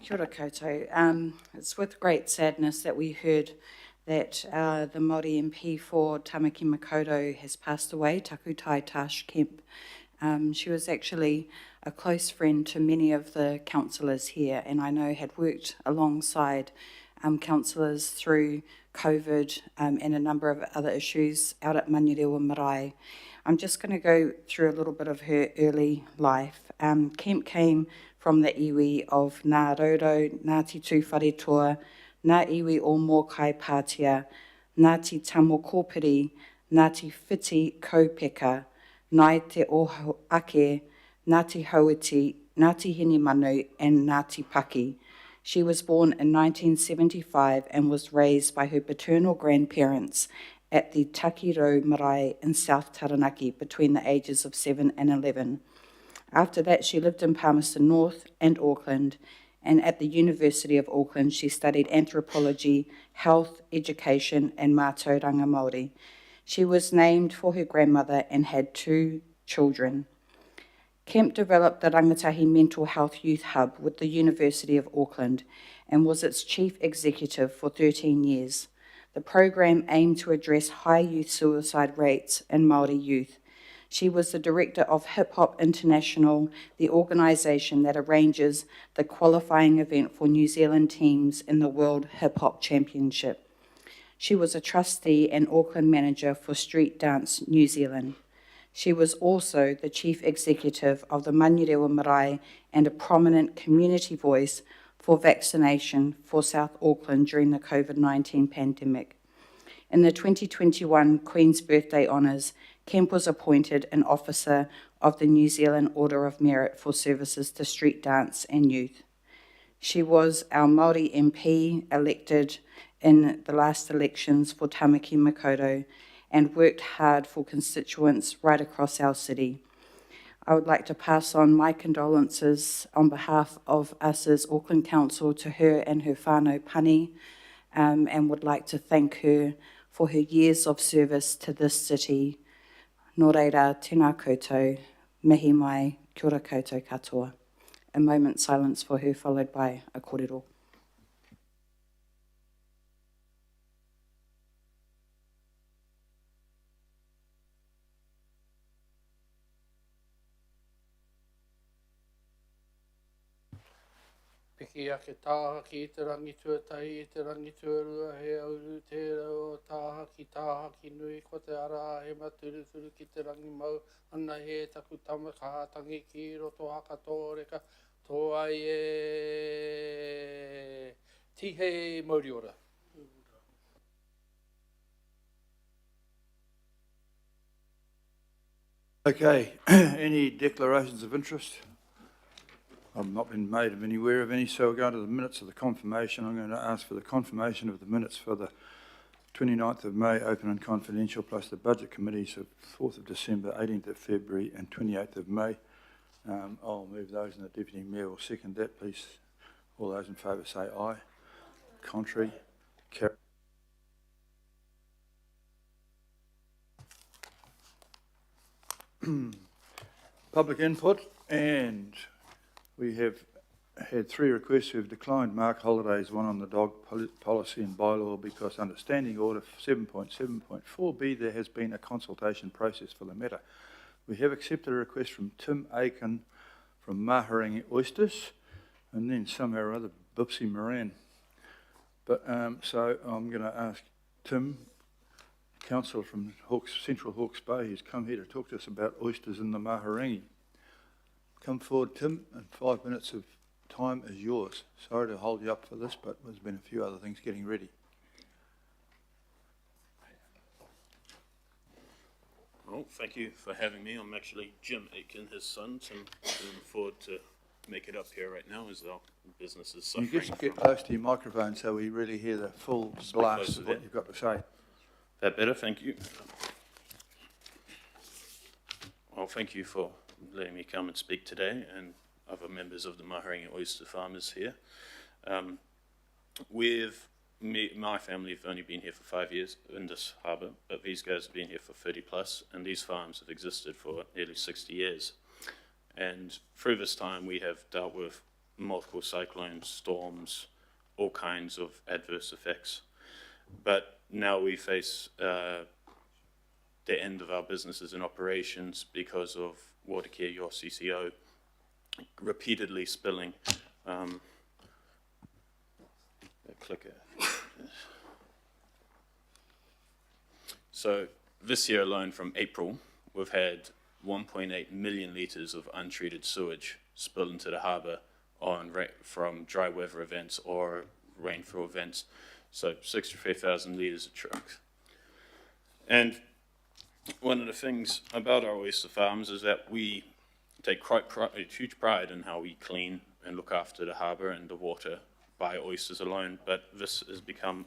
Kia ora koutou. It's with great sadness that we heard that the Māori MP for Tamaki Makaurau has passed away, Taku Tai Tash Kemp. She was actually a close friend to many of the councillors here, and I know had worked alongside councillors through COVID and a number of other issues out at Manurewa Marae. I'm just going to go through a little bit of her early life. Kemp came from the iwi of Ngā Roro, Ngāti Tū Wharetoa, Ngā iwi o Mōkai Pātia, Ngāti Tamo Kōpiri, Ngāti Whiti Kaupeka, Nai Te Oho Ake, Ngāti Hauiti, Ngāti Hinimanu, and Ngāti Paki. She was born in 1975 and was raised by her paternal grandparents at the Takiro Marae in South Taranaki between the ages of 7 and 11. After that, she lived in Palmerston North and Auckland, and at the University of Auckland, she studied anthropology, health, education, and mātauranga Māori. She was named for her grandmother and had 2 children. Kemp developed the Rangatahi Mental Health Youth Hub with the University of Auckland and was its chief executive for 13 years. The program aimed to address high youth suicide rates in Māori youth. She was the director of Hip Hop International, the organisation that arranges the qualifying event for New Zealand teams in the World Hip Hop Championship. She was a trustee and Auckland manager for Street Dance New Zealand. She was also the chief executive of the Manurewa Marae and a prominent community voice for vaccination for South Auckland during the COVID-19 pandemic. In the 2021 Queen's Birthday Honours, Kemp was appointed an officer of the New Zealand Order of Merit for services to street dance and youth. She was our Māori MP elected in the last elections for Tamaki Makaurau and worked hard for constituents right across our city. I would like to pass on my condolences on behalf of us as Auckland Council to her and her whānau Pani, and would like to thank her for her years of service to this city. Nō reira, tēnā koutou, mihi mai, kia ora koutou katoa. A moment's silence for her, followed by a kōrero. Piki ake tāhaki I te rangi tuatai, te rangi tuarua, he auru te reo tāhaki nui, ko te ara he maturuturu ki te rangi mau, ana he taku tamakahatangi ki roto haka tōreka, tō ai e tihe Moriora. Okay, any declarations of interest? I've not been made aware of any, so we'll go to the minutes of the confirmation. I'm going to ask for the confirmation of the minutes for the 29th of May, open and confidential, plus the budget committees of 4th of December, 18th of February and 28th of May. I'll move those and the Deputy Mayor will second that, please. All those in favour say aye. Contrary? Carry. Public input, and we have had 3 requests who have declined mark holidays, one on the dog policy and bylaw because under Standing Order 7.7.4b there has been a consultation process for the matter. We have accepted a request from Tim Aiken from Maharangi Oysters and then somehow or other Bipsy Moran. But so I'm going to ask Tim, councillor from Central Hawke's Bay, who's come here to talk to us about oysters in the Maharangi. Come forward, Tim, and 5 minutes of time is yours. Sorry to hold you up for this, but there's been a few other things getting ready. Well, thank you for having me. I'm actually Jim Aiken, his son, so I'm looking forward to make it up here right now as our business is suffering. You just get close to your microphone so we really hear the full blast of what you've got to say. That better? Thank you. Well, thank you for letting me come and speak today, and other members of the Maharangi oyster farmers here. My family have only been here for 5 years in this harbour, but these guys have been here for 30 plus, and these farms have existed for nearly 60 years. And through this time we have dealt with multiple cyclones, storms, all kinds of adverse effects. But now we face the end of our businesses and operations because of Watercare, your CCO, repeatedly spilling. Clicker. So this year alone, from April, we've had 1.8 million litres of untreated sewage spill into the harbour from dry weather events or rainfall events. So 63,000 litres of trucks. And one of the things about our oyster farms is that we take huge pride in how we clean and look after the harbour and the water by oysters alone, but this has become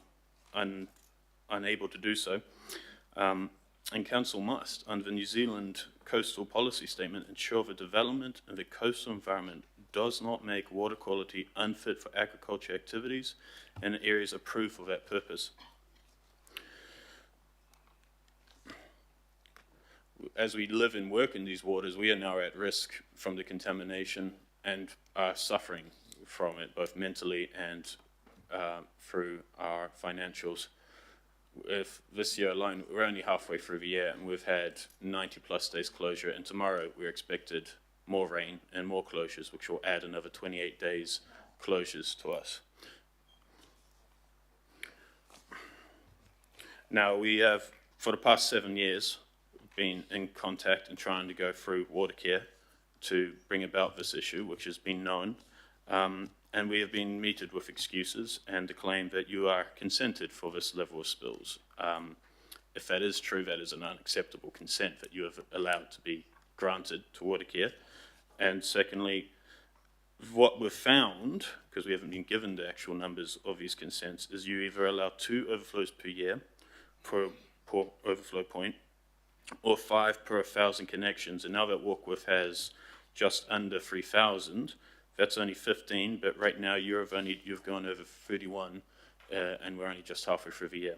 unable to do so. And Council must, under the New Zealand Coastal Policy Statement, ensure the development of the coastal environment does not make water quality unfit for agriculture activities in areas approved for that purpose. As we live and work in these waters, we are now at risk from the contamination and are suffering from it, both mentally and through our financials. If this year alone, we're only halfway through the year and we've had 90 plus days closure, and tomorrow we're expected more rain and more closures, which will add another 28 days closures to us. Now we have, for the past 7 years, been in contact and trying to go through Watercare to bring about this issue, which has been known. And we have been meted with excuses and the claim that you are consented for this level of spills. If that is true, that is an unacceptable consent that you have allowed to be granted to Watercare. And secondly, what we've found, because we haven't been given the actual numbers of these consents, is you either allow 2 overflows per year per overflow point, or 5 per 1,000 connections. And now that Warkworth has just under 3,000, that's only 15, but right now you've gone over 31, and we're only just halfway through the year.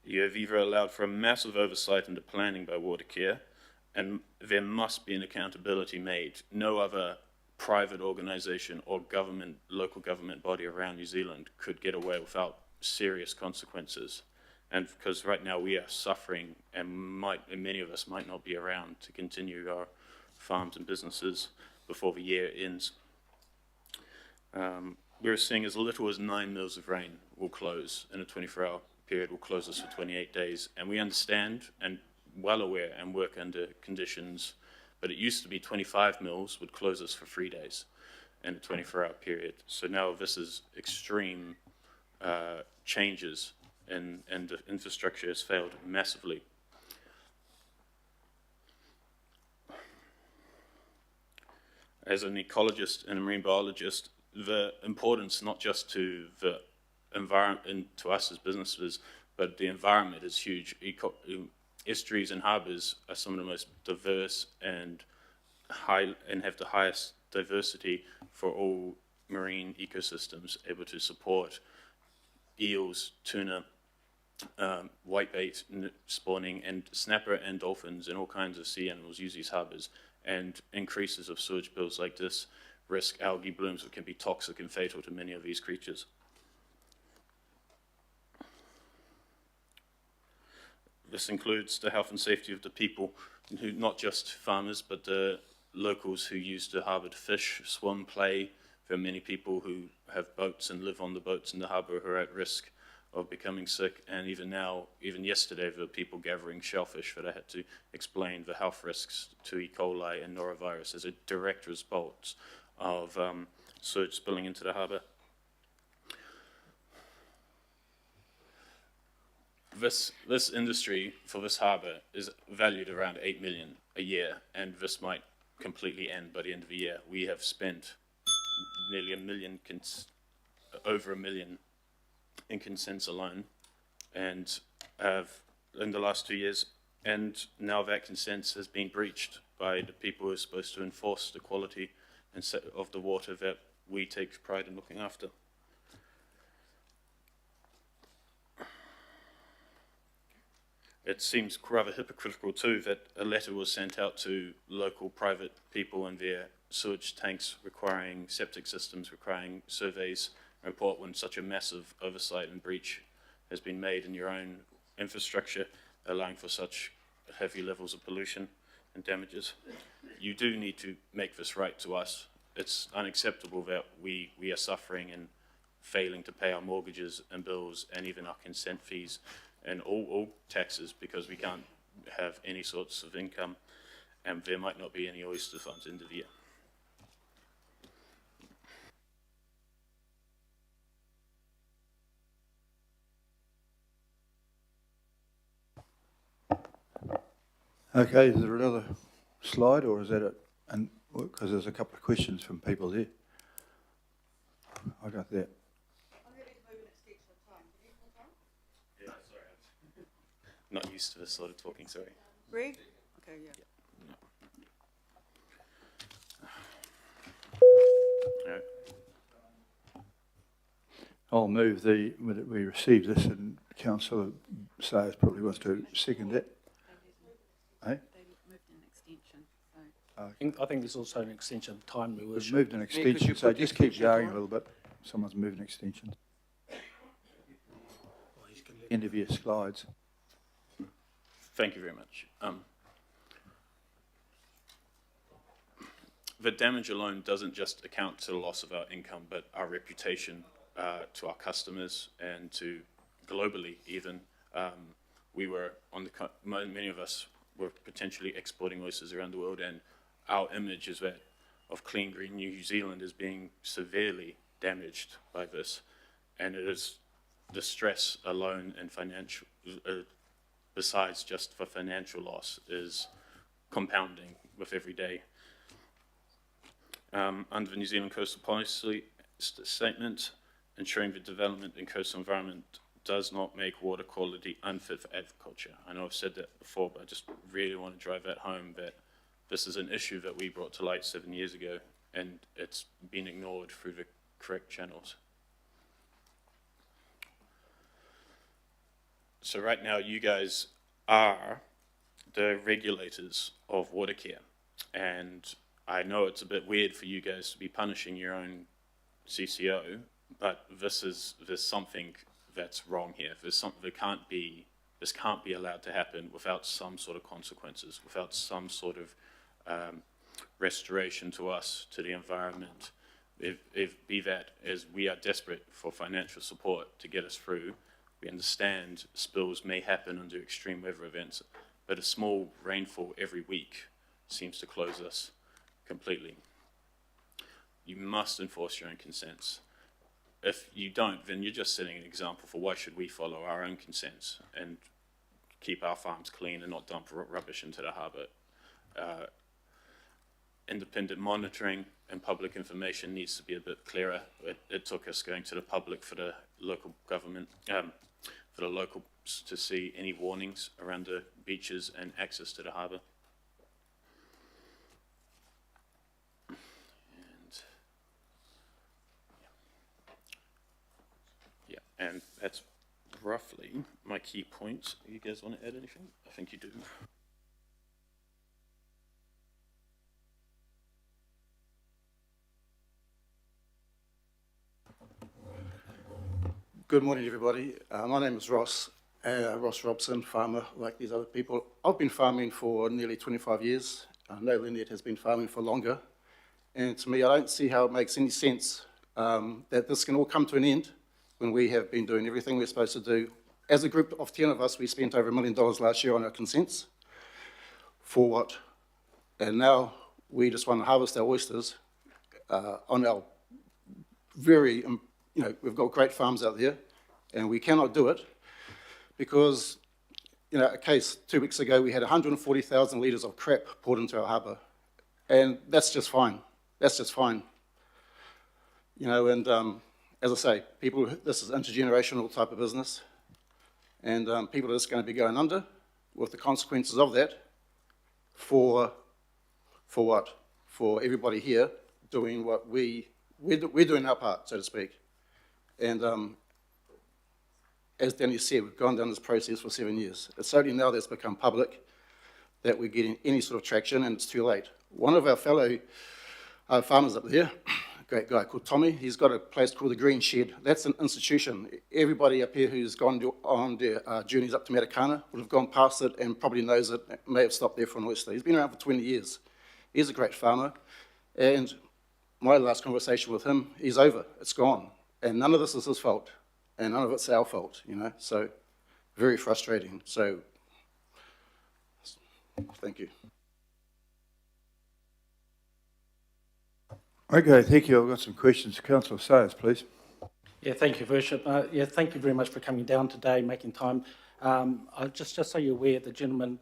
You have either allowed for a massive oversight into planning by Watercare, and there must be an accountability made. No other private organisation or government, local government body around New Zealand could get away without serious consequences. And because right now we are suffering, and many of us might not be around to continue our farms and businesses before the year ends. We're seeing as little as 9 mils of rain will close in a 24-hour period, will close us for 28 days. And we understand and well aware and work under conditions, but it used to be 25 mils would close us for 3 days in a 24-hour period. So now this is extreme changes, and the infrastructure has failed massively. As an ecologist and a marine biologist, the importance not just to the environment and to us as businesses, but the environment is huge. Estuaries and harbours are some of the most diverse and have the highest diversity for all marine ecosystems, able to support eels, tuna, whitebait spawning, and snapper and dolphins and all kinds of sea animals use these harbours. And increases of sewage bills like this risk algae blooms that can be toxic and fatal to many of these creatures. This includes the health and safety of the people, who, not just farmers, but the locals who use the harbour to fish, swim, play. There are many people who have boats and live on the boats in the harbour who are at risk of becoming sick, and even now, even yesterday, there were people gathering shellfish that I had to explain the health risks to E. coli and norovirus as a direct result of sewage spilling into the harbour. This industry for this harbour is valued around 8 million a year, and this might completely end by the end of the year. We have spent nearly over a million in consents alone, and in the last 2 years, and now that consent has been breached by the people who are supposed to enforce the quality of the water that we take pride in looking after. It seems rather hypocritical too that a letter was sent out to local private people and their sewage tanks requiring septic systems, requiring surveys, report when such a massive oversight and breach has been made in your own infrastructure, allowing for such heavy levels of pollution and damages. You do need to make this right to us. It's unacceptable that we are suffering and failing to pay our mortgages and bills and even our consent fees and all taxes because we can't have any sorts of income, and there might not be any oyster funds at the end of the year. Okay, is there another slide, or is that it? And because there's a couple of questions from people there. I got that. Yeah, sorry. Not used to this sort of talking, sorry. Greg? Okay, yeah. No. I'll move that we receive this, and Councillor Sayers probably wants to second that. Eh? They moved an extension, so. I think there's also an extension of time, Your We've Worship. moved an extension, so just keep going a little bit. Someone's moved an extension. End of your slides. Thank you very much. The damage alone doesn't just account to the loss of our income, but our reputation to our customers and to globally even. We were on the, many of us were potentially exporting oysters around the world, and our image is that of clean green New Zealand is being severely damaged by this, and it is the stress alone and financial, besides just for financial loss, is compounding with every day. Under the New Zealand Coastal Policy Statement, ensuring the development in coastal environment does not make water quality unfit for agriculture. I know I've said that before, but I just really want to drive that home that this is an issue that we brought to light 7 years ago, and it's been ignored through the correct channels. So right now, you guys are the regulators of water care, and I know it's a bit weird for you guys to be punishing your own CCO, but there's something that's wrong here. There's something this can't be allowed to happen without some sort of consequences, without some sort of restoration to us, to the environment. If be that as we are desperate for financial support to get us through, we understand spills may happen under extreme weather events, but a small rainfall every week seems to close us completely. You must enforce your own consents. If you don't, then you're just setting an example for why should we follow our own consents and keep our farms clean and not dump rubbish into the harbour. Independent monitoring and public information needs to be a bit clearer. It took us going to the public for the local government, for the locals to see any warnings around the beaches and access to the harbour. And that's roughly my key points. You guys want to add anything? I think you do. Good morning, everybody. My name is Ross Robson, farmer like these other people. I've been farming for nearly 25 years. I know Lynette has been farming for longer. And to me, I don't see how it makes any sense that this can all come to an end when we have been doing everything we're supposed to do. As a group of 10 of us, we spent over $1 million last year on our consents. For what? And now we just want to harvest our oysters on our very, we've got great farms out there, and we cannot do it because, a case 2 weeks ago, we had 140,000 litres of crap poured into our harbour, and that's just fine. That's just fine. As I say, this is intergenerational type of business, and people are just going to be going under with the consequences of that for what? For everybody here doing what we're doing our part, so to speak. And as Danny said, we've gone down this process for 7 years. It's only now that it's become public that we're getting any sort of traction, and it's too late. One of our fellow farmers up there, a great guy called Tommy. He's got a place called the Green Shed. That's an institution. Everybody up here who's gone on their journeys up to Matakana would have gone past it and probably knows it, may have stopped there for an oyster. He's been around for 20 years. He's a great farmer. And my last conversation with him, he's over. It's gone. And none of this is his fault. And none of it's our fault, you know. So, very frustrating. So, thank you. Okay, thank you. I've got some questions. Councillor Sayers, please. Yeah, thank you, Worship. Yeah, thank you very much for coming down today, making time. Just so you're aware, the gentleman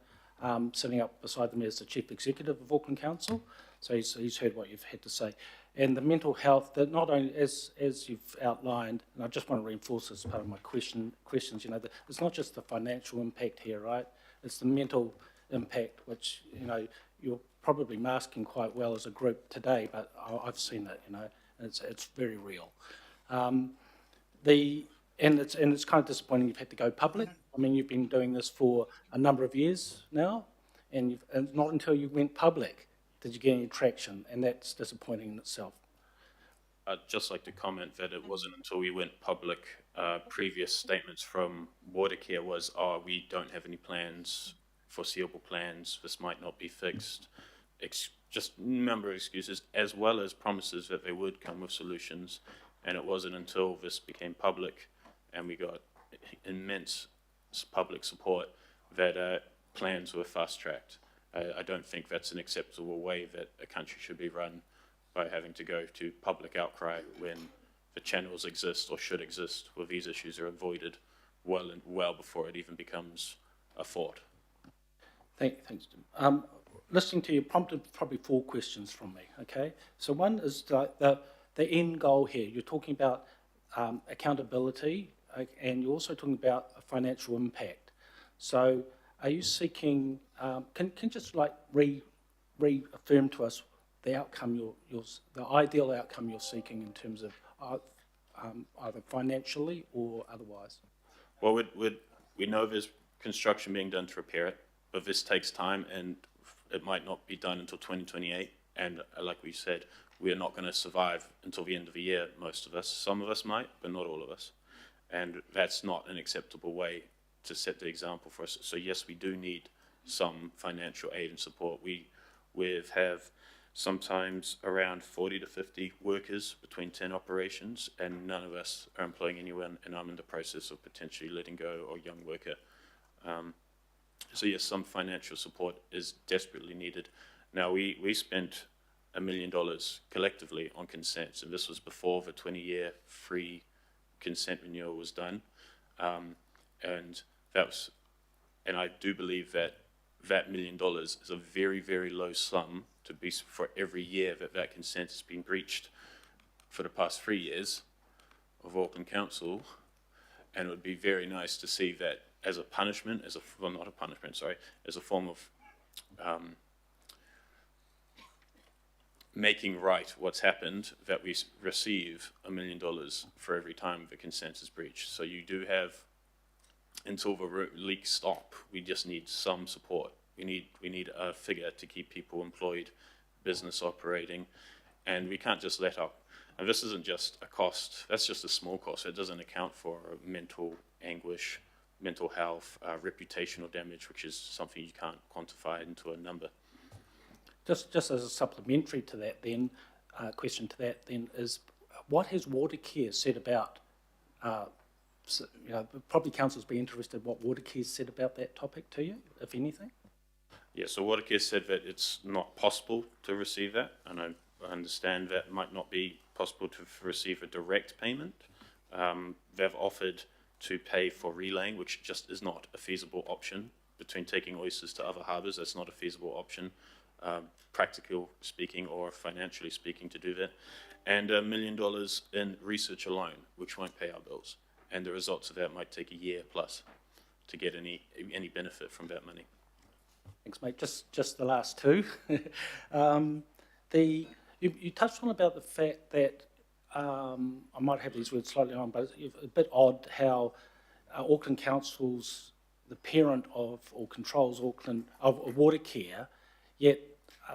sitting up beside me is the Chief Executive of Auckland Council, so he's heard what you've had to say. And the mental health, that not only, as you've outlined, and I just want to reinforce this as part of my questions, you know, it's not just the financial impact here, right? It's the mental impact, which, you know, you're probably masking quite well as a group today, but I've seen it, you know, and it's very real. And it's kind of disappointing you've had to go public. I mean, you've been doing this for a number of years now, and not until you went public did you get any traction, and that's disappointing in itself. I'd just like to comment that it wasn't until we went public, previous statements from Watercare was, we don't have any plans, foreseeable plans, this might not be fixed. Just a number of excuses, as well as promises that they would come with solutions. And it wasn't until this became public and we got immense public support that plans were fast-tracked. I don't think that's an acceptable way that a country should be run, by having to go to public outcry when the channels exist or should exist where these issues are avoided well before it even becomes a thought. Thanks, Jim. Listening to you prompted probably 4 questions from me, okay? So one is the end goal here. You're talking about accountability, and you're also talking about a financial impact. So are you seeking, can you just like reaffirm to us the outcome the ideal outcome you're seeking in terms of either financially or otherwise? Well, we know there's construction being done to repair it, but this takes time and it might not be done until 2028. And like we said, we are not going to survive until the end of the year, most of us. Some of us might, but not all of us. And that's not an acceptable way to set the example for us. So yes, we do need some financial aid and support. We have sometimes around 40 to 50 workers between 10 operations, and none of us are employing anyone, and I'm in the process of potentially letting go a young worker. So yes, some financial support is desperately needed. Now, we spent $1 million collectively on consents, and this was before the 20-year free consent renewal was done. And I do believe that $1 million is a very, very low sum to be for every year that consent has been breached for the past 3 years of Auckland Council. And it would be very nice to see that as a punishment, as a form of making right what's happened, that we receive $1 million for every time the consent is breached. So you do have, until the leaks stop, we just need some support. We need a figure to keep people employed, business operating, and we can't just let up. And this isn't just a cost, that's just a small cost. It doesn't account for mental anguish, mental health, reputational damage, which is something you can't quantify into a number. Just as a supplementary to that then, question to that then is, what has Watercare said about, probably council's be interested what Watercare said about that topic to you, if anything? Yeah, so Watercare said that it's not possible to receive that, and I understand that it might not be possible to receive a direct payment. They've offered to pay for relaying, which just is not a feasible option. Between taking oysters to other harbours, that's not a feasible option, practical speaking or financially speaking, to do that. And $1 million in research alone, which won't pay our bills. And the results of that might take a year plus to get any benefit from that money. Thanks, mate. Just the last 2. You touched on about the fact that, I might have these words slightly wrong, but it's a bit odd how Auckland Council's the parent of, or controls Auckland, of Watercare, yet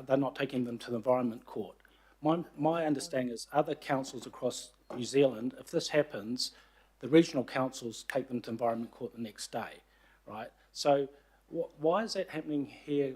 they're not taking them to the Environment Court. my understanding is other councils across New Zealand, if this happens, the regional councils take them to Environment Court the next day, right? So why is that happening here?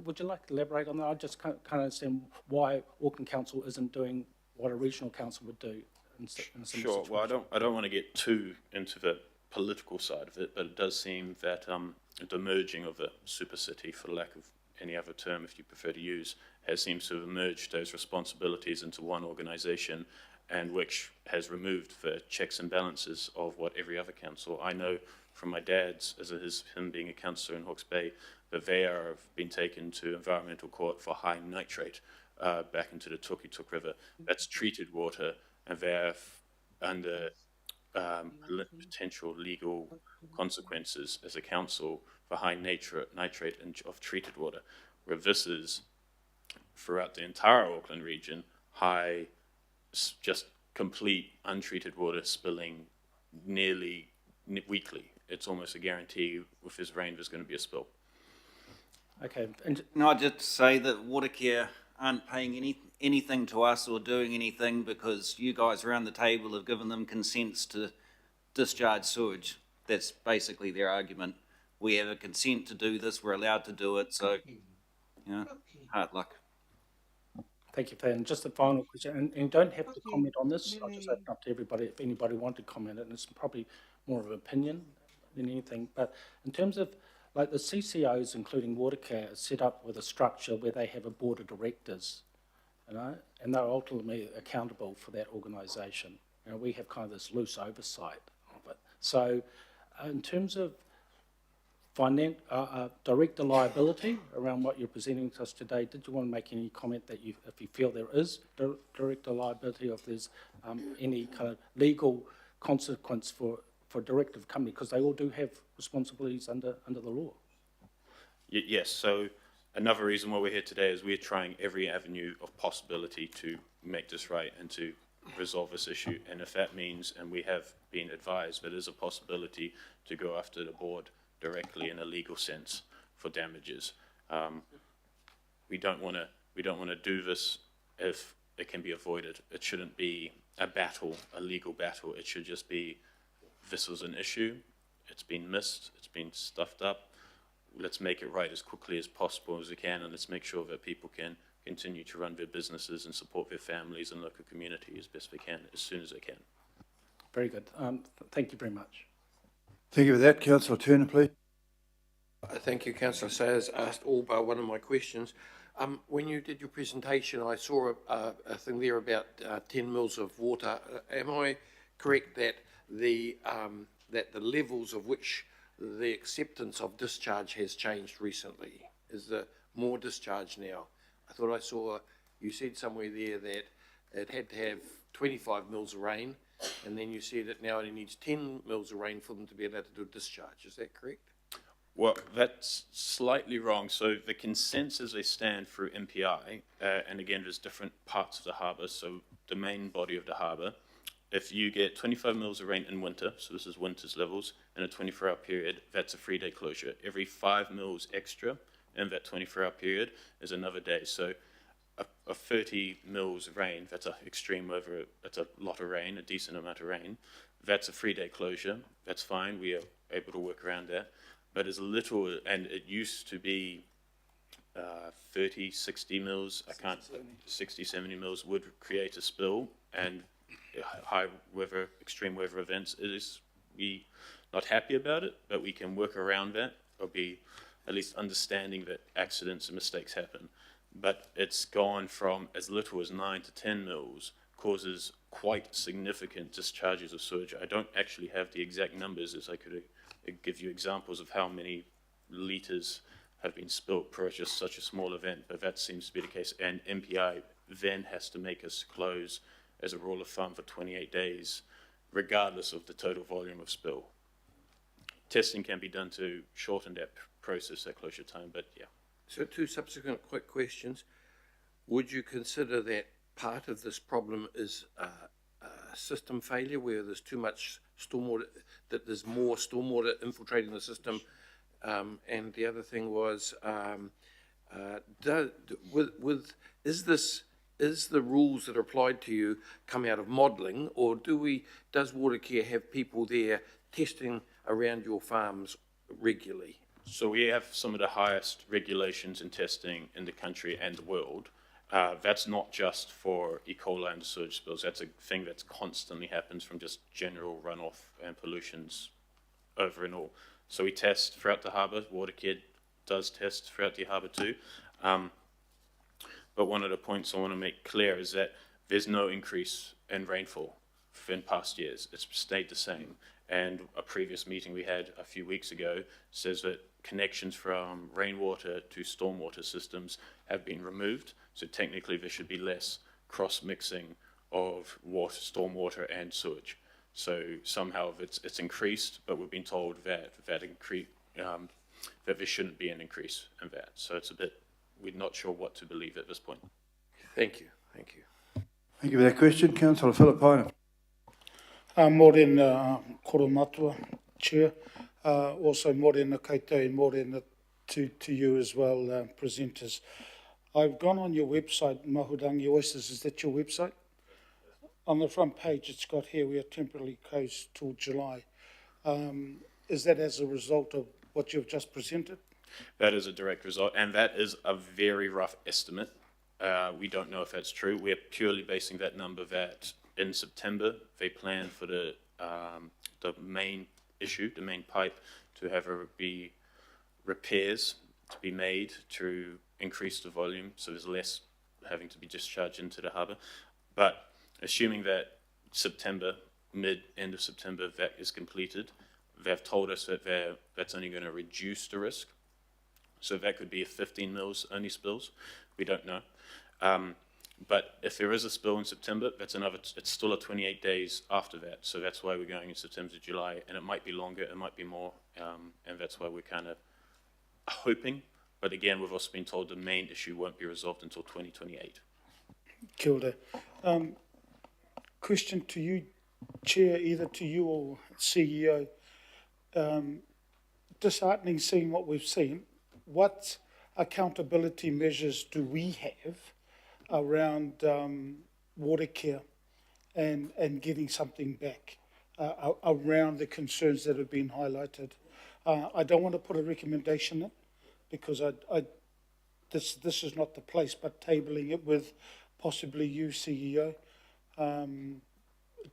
Would you like to elaborate on that? I just can't understand why Auckland Council isn't doing what a regional council would do in a similar Sure. situation. Well, I don't want to get too into the political side of it, but it does seem that the merging of the super city, for lack of any other term if you prefer to use, has seems to have merged those responsibilities into one organisation, and which has removed the checks and balances of what every other council. I know from my dad's, as it is him being a councillor in Hawke's Bay, that they have been taken to environmental court for high nitrate back into the Tuk River. That's treated water, and they're under potential legal consequences as a council for high nitrate of treated water, where this is throughout the entire Auckland region, high, just complete untreated water spilling nearly weekly. It's almost a guarantee with this rain there's going to be a spill. Okay, and Can I just say that Watercare aren't paying anything to us or doing anything because you guys around the table have given them consents to discharge sewage. That's basically their argument. We have a consent to do this, we're allowed to do it, so, hard luck. thank you for that. And just a final question, and you don't have to comment on this, I'll just open up to everybody if anybody wanted to comment, and it's probably more of an opinion than anything, but in terms of, like the CCOs, including Watercare, are set up with a structure where they have a board of directors, and they're ultimately accountable for that organisation. We have kind of this loose oversight of it. So in terms of director liability around what you're presenting to us today, did you want to make any comment that if you feel there is director liability, or if there's any kind of legal consequence for director of company, because they all do have responsibilities under the law? Yes, so another reason why we're here today is we're trying every avenue of possibility to make this right and to resolve this issue. And if that means, and we have been advised, that there's a possibility to go after the board directly in a legal sense for damages. We don't want to do this if it can be avoided. It shouldn't be a battle, a legal battle. It should just be, this was an issue, it's been missed, it's been stuffed up. Let's make it right as quickly as possible as we can, and let's make sure that people can continue to run their businesses and support their families and local community as best they can, as soon as they can. Very good. Thank you very much. Thank you for that. Councillor Turner, please. Thank you, Councillor Sayers asked all but one of my questions. When you did your presentation, I saw a thing there about 10 mils of water. Am I correct that the levels of which the acceptance of discharge has changed recently? Is there more discharge now? I thought I saw, you said somewhere there that it had to have 25 mils of rain, and then you said that now it needs 10 mils of rain for them to be allowed to do a discharge. Is that correct? Well, that's slightly wrong. So the consents as they stand through MPI, and again, there's different parts of the harbour, so the main body of the harbour, if you get 25 mils of rain in winter, so this is winter's levels, in a 24-hour period, that's a 3-day closure. Every 5 mils extra in that 24-hour period is another day. So a 30 mils of rain, that's a extreme weather, that's a lot of rain, a decent amount of rain. That's a 3-day closure. That's fine. We are able to work around that. But as little, and it used to be 30, 60 mils, 60, 70 mils would create a spill, and high weather, extreme weather events, we not happy about it, but we can work around that, or be at least understanding that accidents and mistakes happen. But it's gone from as little as 9 to 10 mils, causes quite significant discharges of sewage. I don't actually have the exact numbers, as I could give you examples of how many litres have been spilt per just such a small event, but that seems to be the case. And MPI then has to make us close as a rule of thumb for 28 days, regardless of the total volume of spill. Testing can be done to shorten that process, that closure time, but yeah. So 2 subsequent quick questions. Would you consider that part of this problem is system failure, where there's too much stormwater, that there's more stormwater infiltrating the system? And the other thing was, is this is the rules that are applied to you come out of modelling, or does Watercare have people there testing around your farms regularly? So we have some of the highest regulations in testing in the country and the world. That's not just for E. coli and sewage spills. That's a thing that constantly happens from just general runoff and pollutions over and all. So we test throughout the harbour. Watercare does test throughout the harbour too. But one of the points I want to make clear is that there's no increase in rainfall in past years. It's stayed the same. And a previous meeting we had a few weeks ago says that connections from rainwater to stormwater systems have been removed. So technically there should be less cross-mixing of water, stormwater and sewage. So somehow it's increased, but we've been told that that there shouldn't be an increase in that. So it's a bit, we're not sure what to believe at this point. Thank you. Thank you. Thank you for that question. Councillor Philippine. Morena koro matua, Chair. Also morena koutou and morena to you as well, presenters. I've gone on your website, Mahurangi Oysters. Is that your website? On the front page, it's got here, we are temporarily closed till July. Is that as a result of what you've just presented? That is a direct result, and that is a very rough estimate. We don't know if that's true. We're purely basing that number that in September they plan for the main issue, the main pipe, to have be repairs to be made to increase the volume, so there's less having to be discharged into the harbour. But assuming that September, end of September, that is completed, they've told us that that's only going to reduce the risk. So that could be a 15 mils only spills. We don't know. But if there is a spill in September, it's still a 28 days after that. So that's why we're going in September to July, and it might be longer, it might be more, and that's why we're kind of hoping. But again, we've also been told the main issue won't be resolved until 2028. Kia ora. Question to you, Chair, either to you or CEO. Disheartening seeing what we've seen. What accountability measures do we have around Watercare and getting something back around the concerns that have been highlighted? I don't want to put a recommendation in because this is not the place, but tabling it with possibly you, CEO,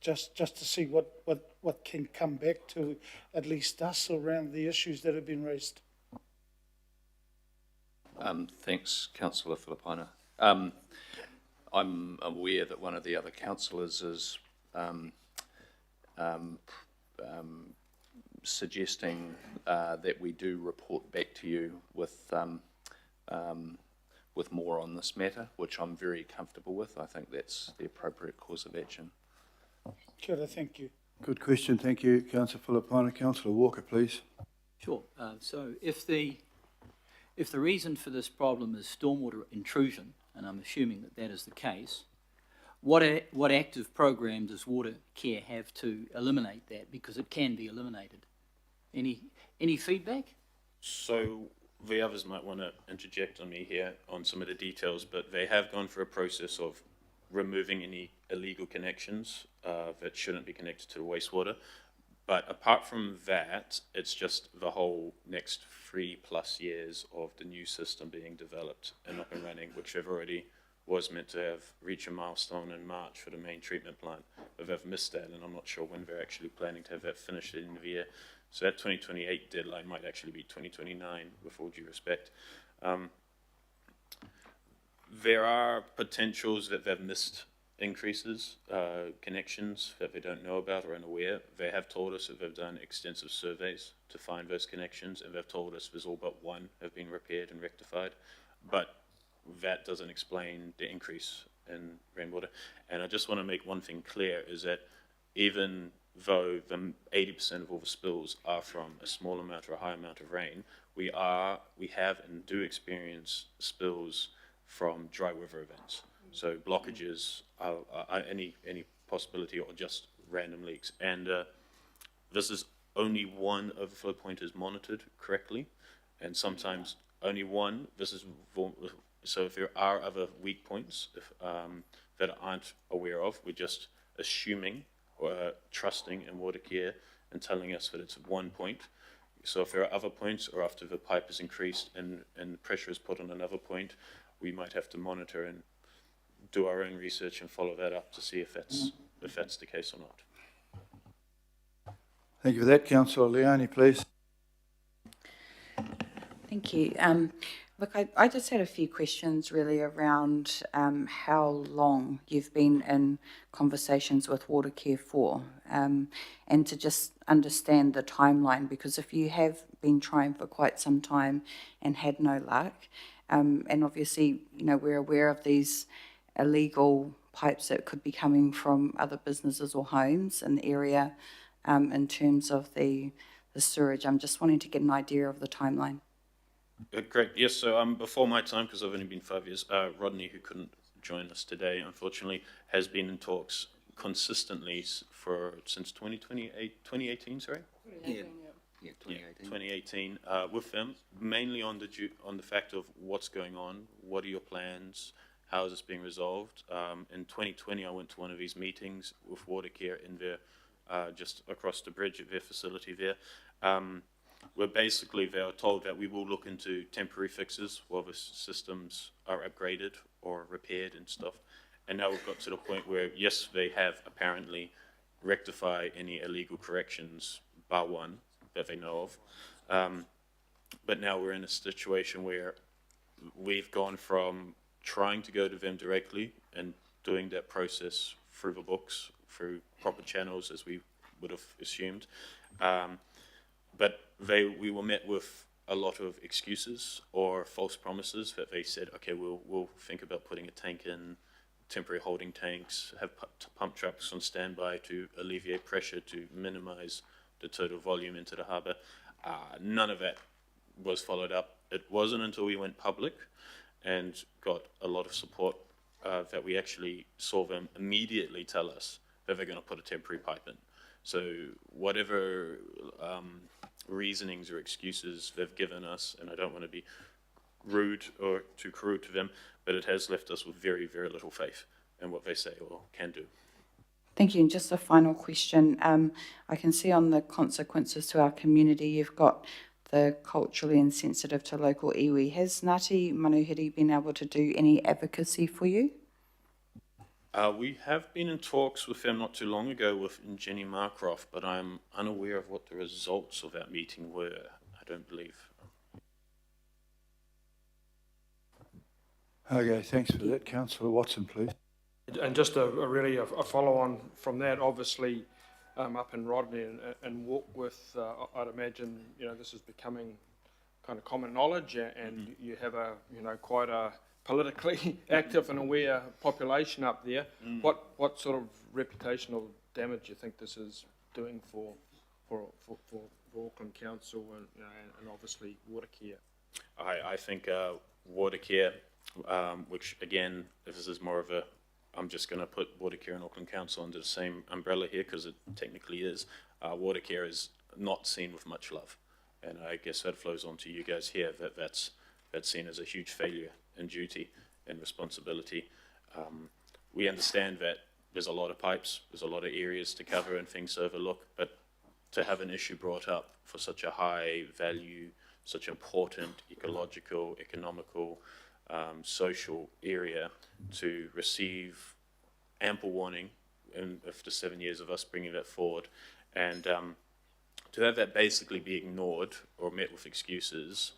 just to see what can come back to at least us around the issues that have been raised. Thanks, Councillor Philippina. I'm aware that one of the other councillors is suggesting that we do report back to you with more on this matter, which I'm very comfortable with. I think that's the appropriate course of action. Kia ora, thank you. Good question. Thank you, Councillor Philippine. Councillor Walker, please. Sure. So if the reason for this problem is stormwater intrusion, and I'm assuming that that is the case, what active program does Watercare have to eliminate that? Because it can be eliminated. Any feedback? So the others might want to interject on me here on some of the details, but they have gone through a process of removing any illegal connections that shouldn't be connected to the wastewater. But apart from that, it's just the whole next 3+ years of the new system being developed and up and running, which they've already was meant to have reached a milestone in March for the main treatment plant. But they've missed that, and I'm not sure when they're actually planning to have that finished at the end of the year. So that 2028 deadline might actually be 2029, with all due respect. There are potentials that they've missed increases, connections that they don't know about or unaware. They have told us that they've done extensive surveys to find those connections, and they've told us there's all but one have been repaired and rectified. But that doesn't explain the increase in rainwater. And I just want to make one thing clear, is that even though the 80% of all the spills are from a small amount or a high amount of rain, we have and do experience spills from dry weather events. So blockages, any possibility, or just random leaks. And this is only one overflow point is monitored correctly, and sometimes only one. This is So if there are other weak points that aren't aware of, we're just assuming or trusting in water care and telling us that it's 1 point. So if there are other points, or after the pipe is increased and the pressure is put on another point, we might have to monitor and do our own research and follow that up to see if that's the case or not. Thank you for that. Councillor Leone, please. Thank you. Look, I just had a few questions really around how long you've been in conversations with Water Care for, and to just understand the timeline, because if you have been trying for quite some time and had no luck, and obviously, you know, we're aware of these illegal pipes that could be coming from other businesses or homes in the area, in terms of the sewage. I'm just wanting to get an idea of the timeline. Great. Yes, so before my time, because I've only been 5 years, Rodney, who couldn't join us today, unfortunately, has been in talks consistently since 2018, sorry? Yeah, 2018. 2018, with them, mainly on the fact of what's going on, what are your plans, how is this being resolved. In 2020, I went to one of these meetings with Water Care in their, just across the bridge at their facility there, where basically they are told that we will look into temporary fixes while the systems are upgraded or repaired and stuff. And now we've got to the point where, yes, they have apparently rectified any illegal corrections, bar one, that they know of. But now we're in a situation where we've gone from trying to go to them directly and doing that process through the books, through proper channels, as we would have assumed. But we were met with a lot of excuses or false promises that they said, okay, we'll think about putting a tank in, temporary holding tanks, have pump trucks on standby to alleviate pressure to minimize the total volume into the harbour. None of that was followed up. It wasn't until we went public and got a lot of support that we actually saw them immediately tell us that they're going to put a temporary pipe in. So whatever reasonings or excuses they've given us, and I don't want to be rude or too cruel to them, but it has left us with very, very little faith in what they say or can do. Thank you. And just a final question. I can see on the consequences to our community, you've got the culturally insensitive to local iwi. Has Ngāti Manuhiri been able to do any advocacy for you? We have been in talks with them not too long ago with Jenny Markroff, but I'm unaware of what the results of that meeting were, I don't believe. Okay, thanks for that. Councillor Watson, please. And just a follow-on from that, obviously, up in Rodney and Warkworth, I'd imagine, you know, this is becoming kind of common knowledge, and you have quite a politically active and aware population up there. What sort of reputational damage do you think this is doing for Auckland Council and obviously Water Care? I think Water Care, which again, this is more of a, I'm just going to put Water Care and Auckland Council under the same umbrella here because it technically is. Water Care is not seen with much love, and I guess that flows on to you guys here, that's seen as a huge failure in duty and responsibility. We understand that there's a lot of pipes, there's a lot of areas to cover and things to overlook, but to have an issue brought up for such a high value, such important ecological, economical, social area to receive ample warning after 7 years of us bringing that forward, and to have that basically be ignored or met with excuses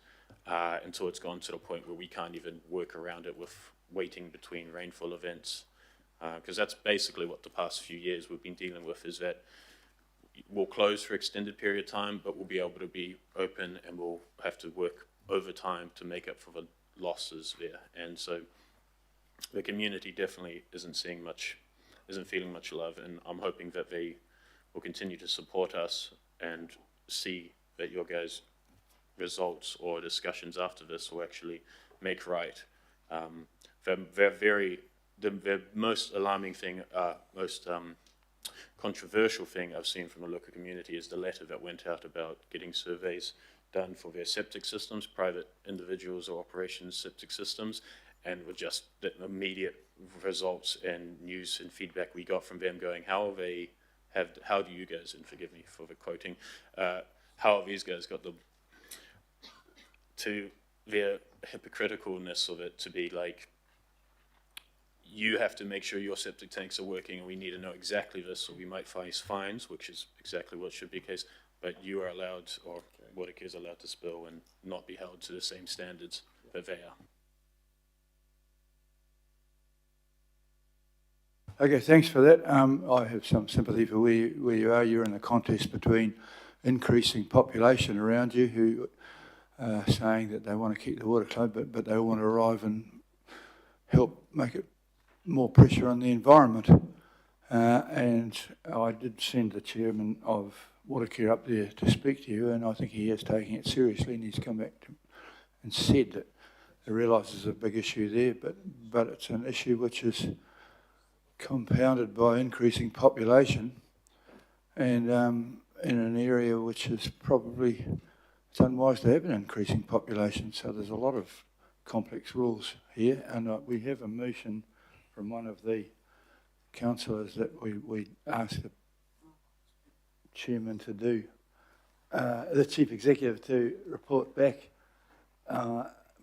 until it's gone to the point where we can't even work around it with waiting between rainfall events, because that's basically what the past few years we've been dealing with, is that we'll close for extended period of time, but we'll be able to be open and we'll have to work overtime to make up for the losses there. And so the community definitely isn't feeling much love, and I'm hoping that they will continue to support us and see that your guys' results or discussions after this will actually make right. The most alarming thing, most controversial thing I've seen from the local community is the letter that went out about getting surveys done for their septic systems, private individuals or operations septic systems, and with just the immediate results and news and feedback we got from them going, how do you guys, and forgive me for the quoting, how have these guys got to their hypocriticalness of it to be like, you have to make sure your septic tanks are working and we need to know exactly this, or we might face fines, which is exactly what should be the case, but you are allowed, or Watercare is allowed to spill and not be held to the same standards that they are. Okay, thanks for that. I have some sympathy for where you are. You're in a contest between increasing population around you who are saying that they want to keep the water closed, but they want to arrive and help make it more pressure on the environment. And I did send the chairman of Watercare up there to speak to you, and I think he is taking it seriously, and he's come back and said that he realises there's a big issue there, but it's an issue which is compounded by increasing population, and in an area which is probably, it's unwise to have an increasing population, so there's a lot of complex rules here, and we have a motion from one of the councillors that we ask the chairman to do, the chief executive to report back,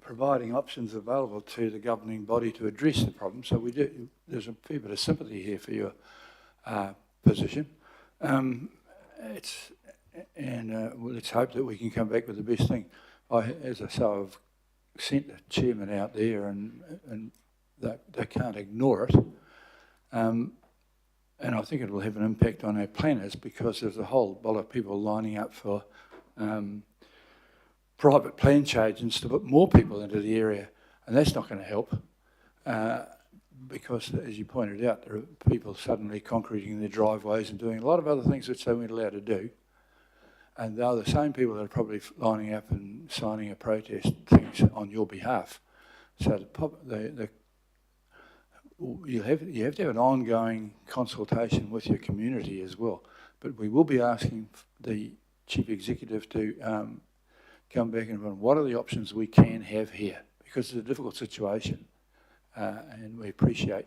providing options available to the governing body to address the problem. So we do. There's a fair bit of sympathy here for your position. Let's hope that we can come back with the best thing. As I say, I've sent the chairman out there, and they can't ignore it. And I think it will have an impact on our planners, because there's a whole lot of people lining up for private plan changes to put more people into the area, and that's not going to help, because, as you pointed out, there are people suddenly concreting their driveways and doing a lot of other things which they weren't allowed to do, and they're the same people that are probably lining up and signing a protest things on your behalf. So you have to have an ongoing consultation with your community as well. But we will be asking the chief executive to come back and run what are the options we can have here, because it's a difficult situation, and we appreciate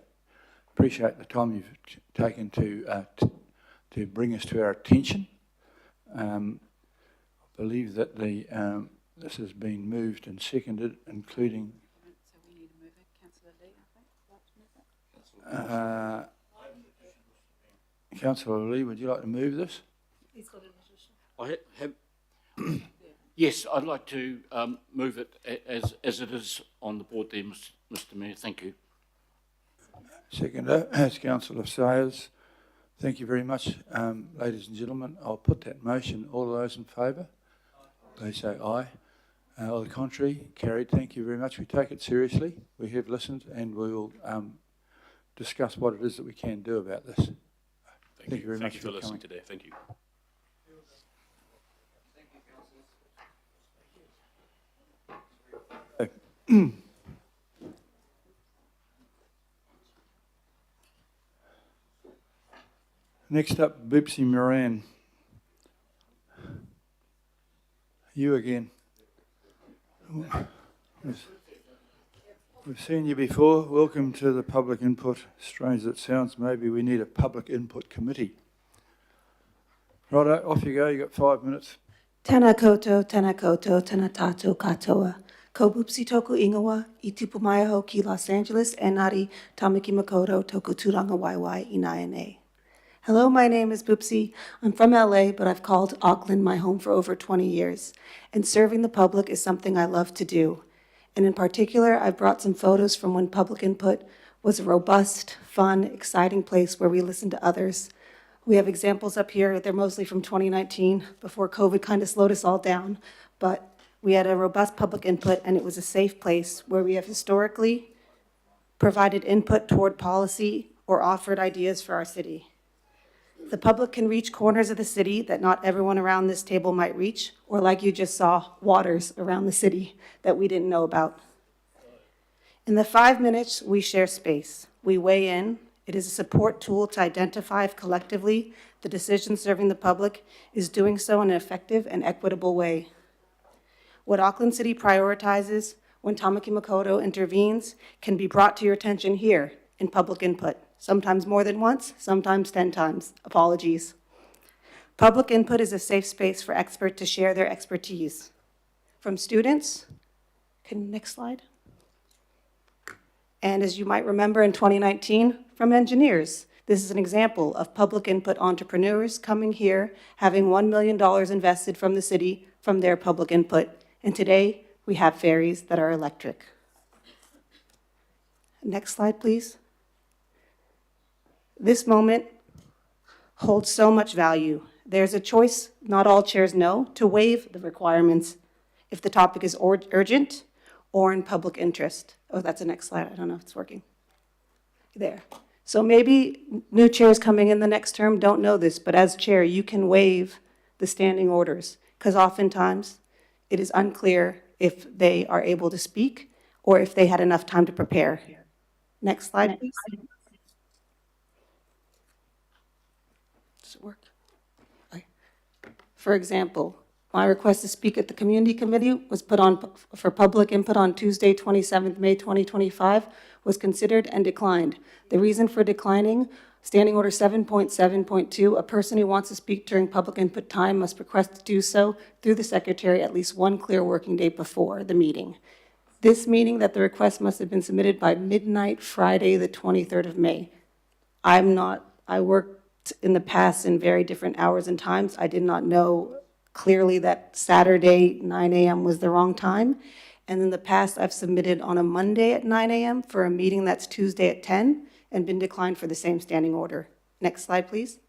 the time you've taken to bring us to our attention. I believe that this has been moved and seconded, including. So we need to move it. Councillor Lee, I think, would like to move it. Councillor Lee, would you like to move this? He's got an addition. I have. Yes, I'd like to move it as it is on the board there, Mr. Mayor. Thank you. Seconder, as Councillor Sayers. Thank you very much, ladies and gentlemen. I'll put that motion. All of those in favour? They say aye. On the contrary, carried. Thank you very much. We take it seriously. We have listened, and we will discuss what it is that we can do about this. Thank you very much for listening today. Thank you. Next up, Boopsie Moran. You again. We've seen you before. Welcome to the public input. Strange as it sounds, maybe we need a public input committee. Righto, off you go. You've got 5 minutes. Tēnā koutou, tēnā tātou katoa. Ko Boopsie toku ingawa, I tupumaya ho ki Los Angeles, and nari Tamaki Makoto toku turanga waiwai I Naene. Hello, my name is Boopsie. I'm from LA, but I've called Auckland my home for over 20 years. And serving the public is something I love to do. And in particular, I've brought some photos from when public input was a robust, fun, exciting place where we listened to others. We have examples up here. They're mostly from 2019, before COVID kind of slowed us all down. But we had a robust public input, and it was a safe place where we have historically provided input toward policy or offered ideas for our city. The public can reach corners of the city that not everyone around this table might reach, or like you just saw, waters around the city that we didn't know about. In the 5 minutes, we share space. We weigh in. It is a support tool to identify if collectively the decision serving the public is doing so in an effective and equitable way. What Auckland City prioritizes, when Tamaki Makaurau intervenes can be brought to your attention here in public input, sometimes more than once, sometimes 10 times. Apologies. Public input is a safe space for experts to share their expertise. From students, next slide. And as you might remember in 2019, from engineers. This is an example of public input entrepreneurs coming here, having $1 million invested from the city from their public input. And today, we have ferries that are electric. Next slide, please. This moment holds so much value. There's a choice, not all chairs know, to waive the requirements if the topic is urgent or in public interest. Oh, that's the next slide. I don't know if it's working. There. So maybe new chairs coming in the next term don't know this, but as chair, you can waive the standing orders because oftentimes it is unclear if they are able to speak or if they had enough time to prepare. Next slide, please. Does it work? Okay. For example, my request to speak at the community committee was put on for public input on Tuesday, 27th May 2025, was considered and declined. The reason for declining, Standing Order 7.7.2, a person who wants to speak during public input time must request to do so through the secretary at least one clear working day before the meeting. This meaning that the request must have been submitted by midnight Friday, the 23rd of May. I worked in the past in very different hours and times. I did not know clearly that Saturday 9 a.m. was the wrong time. And in the past, I've submitted on a Monday at 9 a.m. for a meeting that's Tuesday at 10 and been declined for the same standing order. Next slide, please.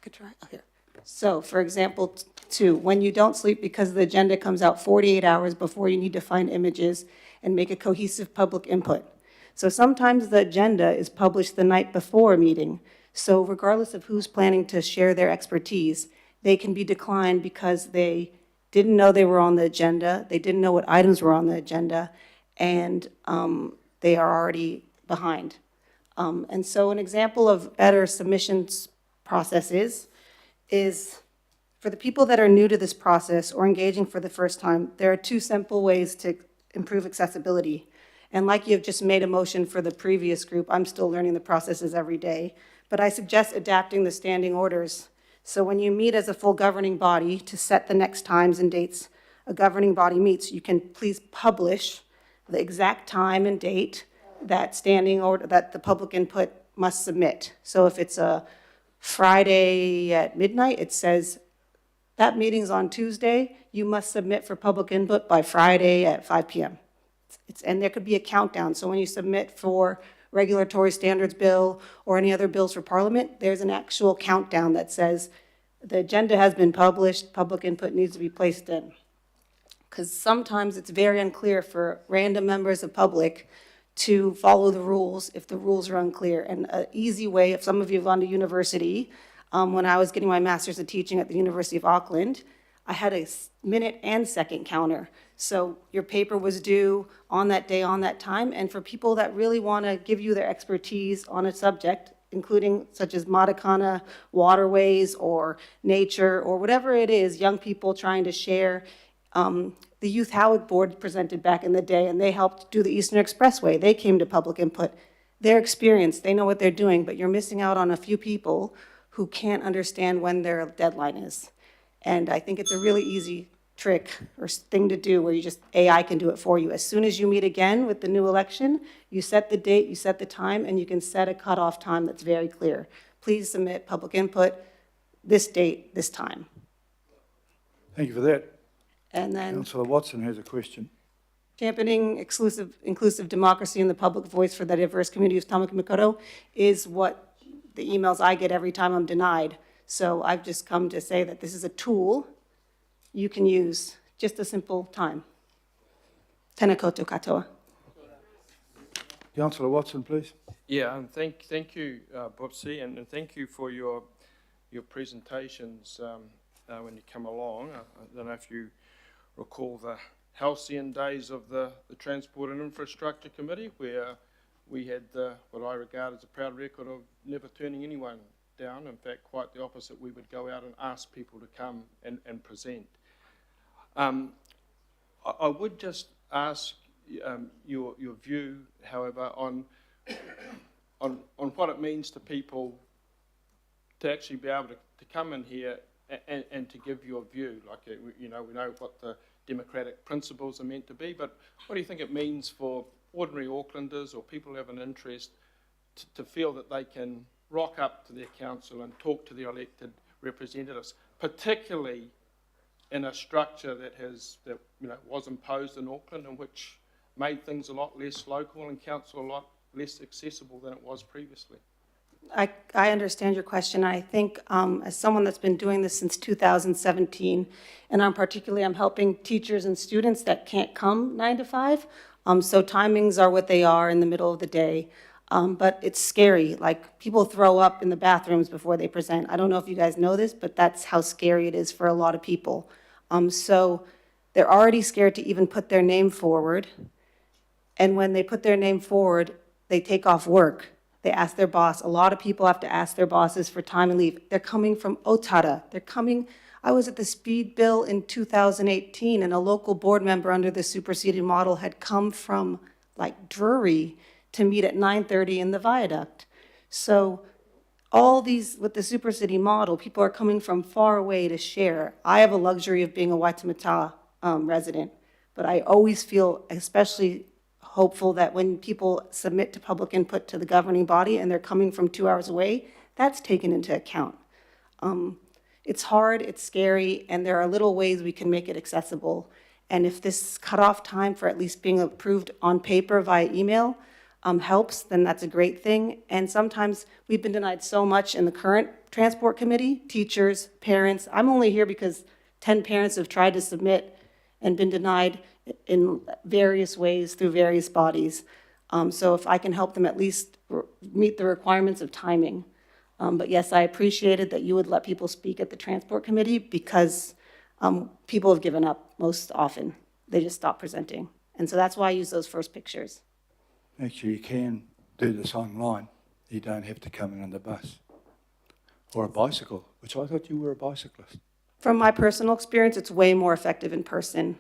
Good try. Oh, here. So, for example, 2, when you don't sleep because the agenda comes out 48 hours before you need to find images and make a cohesive public input. So sometimes the agenda is published the night before a meeting. So regardless of who's planning to share their expertise, they can be declined because they didn't know they were on the agenda, they didn't know what items were on the agenda, and they are already behind. And so an example of better submissions processes is for the people that are new to this process or engaging for the first time, there are 2 simple ways to improve accessibility. And like you've just made a motion for the previous group, I'm still learning the processes every day. But I suggest adapting the standing orders. So when you meet as a full governing body to set the next times and dates a governing body meets, you can please publish the exact time and date that standing order, that the public input must submit. So if it's a Friday at midnight, it says that meeting's on Tuesday, you must submit for public input by Friday at 5 p.m. And there could be a countdown. So when you submit for regulatory standards bill or any other bills for Parliament, there's an actual countdown that says the agenda has been published, public input needs to be placed in. Because sometimes it's very unclear for random members of public to follow the rules if the rules are unclear. And an easy way, if some of you have gone to university, when I was getting my master's of teaching at the University of Auckland, I had a minute and second counter. So your paper was due on that day, on that time. And for people that really want to give you their expertise on a subject, including such as Matakana waterways or nature or whatever it is, young people trying to share. The Youth Howick Board presented back in the day, and they helped do the Eastern Expressway. They came to public input. They're experienced, they know what they're doing, but you're missing out on a few people who can't understand when their deadline is. And I think it's a really easy trick or thing to do where you just, AI can do it for you. As soon as you meet again with the new election, you set the date, you set the time, and you can set a cutoff time that's very clear. Please submit public input this date, this time. Thank you for that. And then Councillor Watson has a question. championing inclusive democracy and the public voice for the diverse community of Tamaki Makaurau is what the emails I get every time I'm denied. So I've just come to say that this is a tool you can use, just a simple time. Tēnā koutou katoa. Councillor Watson, please. Yeah, and thank you, Bubsy, and thank you for your presentations when you come along. I don't know if you recall the halcyon days of the Transport and Infrastructure Committee, where we had what I regard as a proud record of never turning anyone down. In fact, quite the opposite. We would go out and ask people to come and present. I would just ask your view, however, on what it means to people to actually be able to come in here and to give your view. Like, we know what the democratic principles are meant to be, but what do you think it means for ordinary Aucklanders or people who have an interest to feel that they can rock up to their council and talk to their elected representatives, particularly in a structure that was imposed in Auckland and which made things a lot less local and council a lot less accessible than it was previously? I understand your question. I think as someone that's been doing this since 2017, and I'm helping teachers and students that can't come 9 to 5, so timings are what they are in the middle of the day. But it's scary. Like, people throw up in the bathrooms before they present. I don't know if you guys know this, but that's how scary it is for a lot of people. So they're already scared to even put their name forward. And when they put their name forward, they take off work. They ask their boss. A lot of people have to ask their bosses for time and leave. They're coming from Otara. I was at the speed bill in 2018, and a local board member under the superseded model had come from, like, Drury to meet at 9:30 in the viaduct. So all these, with the super city model, people are coming from far away to share. I have a luxury of being a Waitemata resident, but I always feel especially hopeful that when people submit to public input to the governing body and they're coming from 2 hours away, that's taken into account. It's hard, it's scary, and there are little ways we can make it accessible. And if this cutoff time for at least being approved on paper via email helps, then that's a great thing. And sometimes we've been denied so much in the current transport committee, teachers, parents. I'm only here because 10 parents have tried to submit and been denied in various ways through various bodies. So if I can help them at least meet the requirements of timing. But yes, I appreciated that you would let people speak at the transport committee, because people have given up most often. They just stop presenting. And so that's why I use those first pictures. Actually, you can do this online. You don't have to come in on the bus. Or a bicycle, which I thought you were a bicyclist. From my personal experience, it's way more effective in person,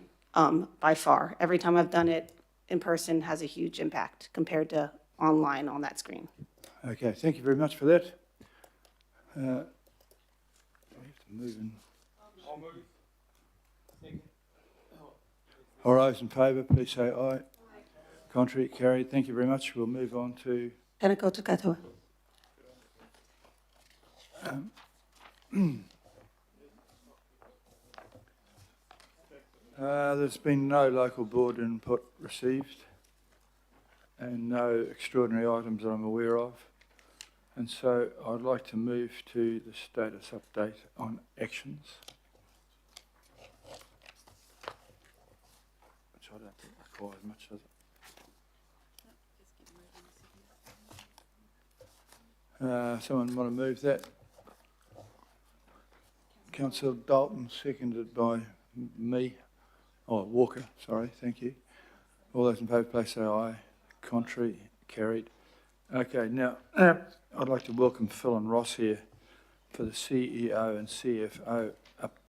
by far. Every time I've done it in person has a huge impact compared to online on that screen. Okay, thank you very much for that. We have to move in. I'll move. All those in favour, please say aye. Contrary, carried. Thank you very much. We'll move on to... Tēnā koutou katoa. There's been no local board input received and no extraordinary items that I'm aware of. And so I'd like to move to the status update on actions, which I don't think requires much, does it? Someone want to move that? Councillor Dalton, seconded by me. Oh, Walker, sorry, thank you. All those in favour, please say aye. Contrary, carried. Okay, now I'd like to welcome Phil and Ross here for the CEO and CFO